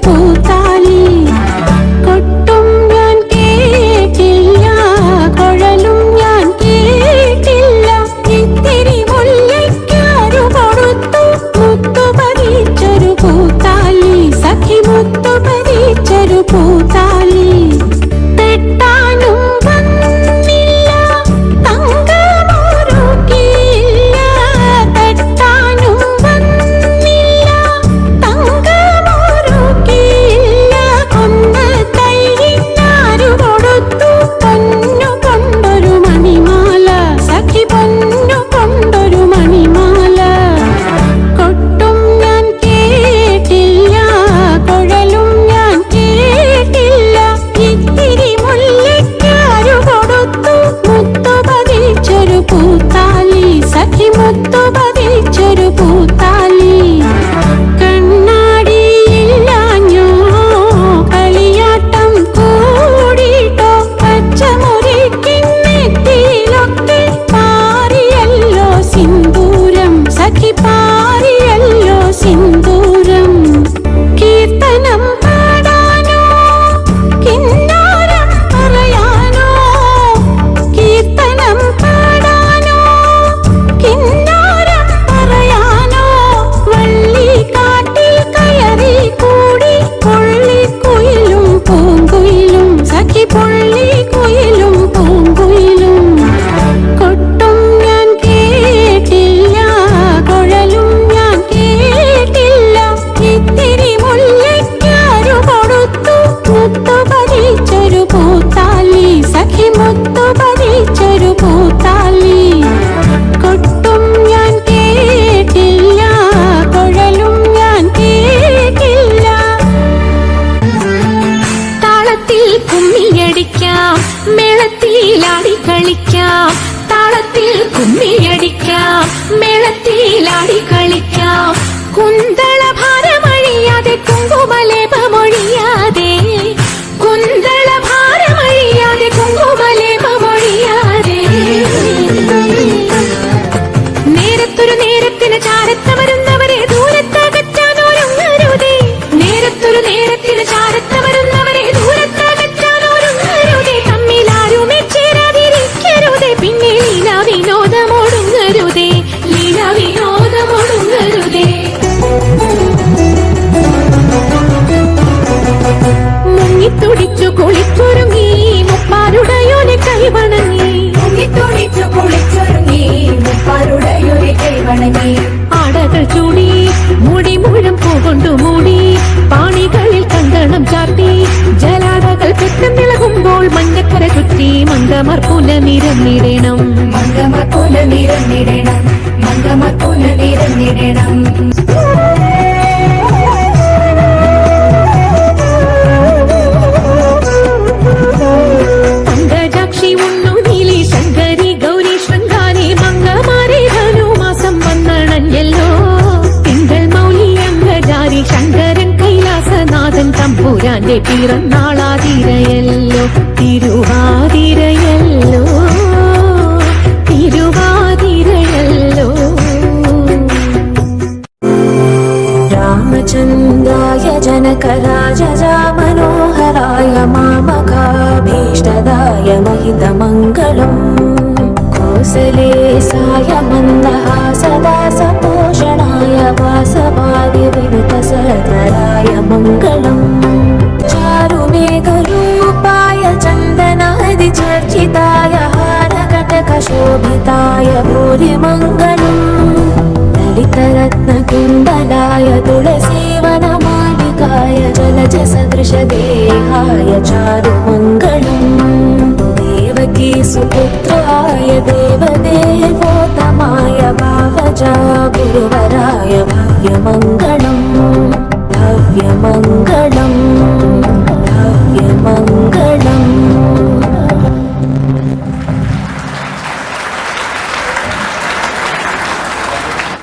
പൂത്താലി പൂത്താലി സഖി മുത്തു പതിച്ചൊരു പൂത്താലി തെട്ടാനും വന്നില്ല തങ്കമൊരുക്കിയില്ല തെട്ടാനും വന്നില്ല തങ്കമൊരുക്കിയില്ല ഒന്ന് കൈയിനാരു കൊടുത്തു പൊന്നു കൊണ്ടൊരു മണിമാല സഖി പൊന്നു കൊണ്ടൊരു മണിമാല കൊട്ടും ഞാൻ കേട്ടില്ല കുഴലും ഞാൻ കേട്ടില്ല ഇത്തിരി മുല്ലയ്ക്കാരു കൊടുത്തു മുത്തു പതിച്ചൊരു പൂത്താലി സഖി മുത്തു പതിച്ചൊരു പൂത്താലി കണ്ണാടിയില്ലാഞ്ഞോ കളിയാട്ടം കൂടിട്ടോ പച്ചമുറിക്കിന്നെത്തിയിലൊക്കെ പാറിയല്ലോ സിന്ദൂരം സഖി പാറിയല്ലോ സിന്ദൂരം കീർത്തനം പാടാനോ കിന്നാരം പറയാനോ കീർത്തനം പാടാനോ കിന്നാരം പറയാനോ വള്ളിക്കാട്ടിൽ കയറി കൂടി പുള്ളിക്കുയിലും പൂങ്കുയിലും സഖി പുള്ളിക്കുയിലും പൂങ്കുയിലും കൊട്ടും ഞാൻ കേട്ടില്ല കുഴലും ഞാൻ കേട്ടില്ല ഇത്തിരി മുല്ലയ്ക്കാരു കൊടുത്തു മുത്തു പതിച്ചൊരു പൂത്താലി സഖി മുത്തു പതിച്ചൊരു പൂത്താലി കൊട്ടും ഞാൻ കേട്ടില്ല കുഴലും ഞാൻ കേട്ടില്ല താളത്തിൽ കുമ്മിയടിക്കാം മേളത്തിലാടി കളിക്കാം താളത്തിൽ കുമ്മിയടിക്കാം മേളത്തിലാടി കളിക്കാം കുന്തള ഭാരമഴിയാതെ കുങ്കുമലേപമൊഴിയാതെ കുന്തള ഭാരമഴിയാതെ കുങ്കുമലേപമൊഴിയാതെ നേരത്തൊരു നേരത്തിന് ചാരത്തമരുന്നവരെ ദൂരത്തകറ്റാനോരുങ്ങരുതേ നേരത്തൊരു നേരത്തിന് ചാരത്തമരുന്നവരെ ദൂരത്തകറ്റാനോരുങ്ങരുതേ തമ്മിലാരുമേ ചേരാതിരിക്കരുതേ പിന്നെ ലീല വിനോദമൊടുങ്ങരുതേ ലീല വിനോദമൊടുങ്ങരുതേ മുങ്ങിത്തുടിച്ചു കുളിച്ചൊരുങ്ങി മുപ്പാരുടയോനെ കൈവണങ്ങി മുങ്ങിത്തുടിച്ചു കുളിച്ചൊരുങ്ങി മുപ്പാരുടയോനെ കൈവണങ്ങി ആടകൾ ചൂടി മുടി മുഴുവൻ പൂകൊണ്ടു മൂടി പാണികളിൽ കങ്കണം ചാർത്തി ജലാടകൾ പെട്ടെന്ന് നിളകുമ്പോൾ മഞ്ഞക്കര ചുറ്റി മങ്കമർ പുലനിരന്നിടണം മങ്കമർ പുലനിരന്നിടണം മങ്കമർ പുലനിരന്നിടണം പങ്കജാക്ഷി ഉണ്ണു നീലി ശങ്കരി ഗൗരി ശൃംഗാരി മംഗമാരി ധനുമാസം വന്നണഞ്ഞല്ലോ തിങ്കൾ മൗലി അംഗജാരി ശങ്കരൻ കൈലാസനാഥൻ തമ്പുരാന്റെ പിറന്നാളാതിരയല്ലോ തിരുവാതിരയല്ലോ തിരുവാതിരയല്ലോ രാമചന്ദ്രായ ജനകരാജാ മനോഹരായ മാമകാഭീഷ്ടദായ महितमङ्गलम् कौसलेशाय मन्दहासदासपोषणाय वासवादिविनुतसधराय मङ्गलम् चारुमेघरूपाय चन्दनादिचर्चिताय हारकटकशोभिताय भूरिमङ्गलम् ललितरत्नकुण्डलाय तुलसीवनमालिकाय जलजसदृशदेहाय चारुमङ्गलम् देवकी सुपुत्राय देवदेवोत्तमाय भावजा गुरुवराय भव्यमङ्गलम् भव्यमङ्गलम्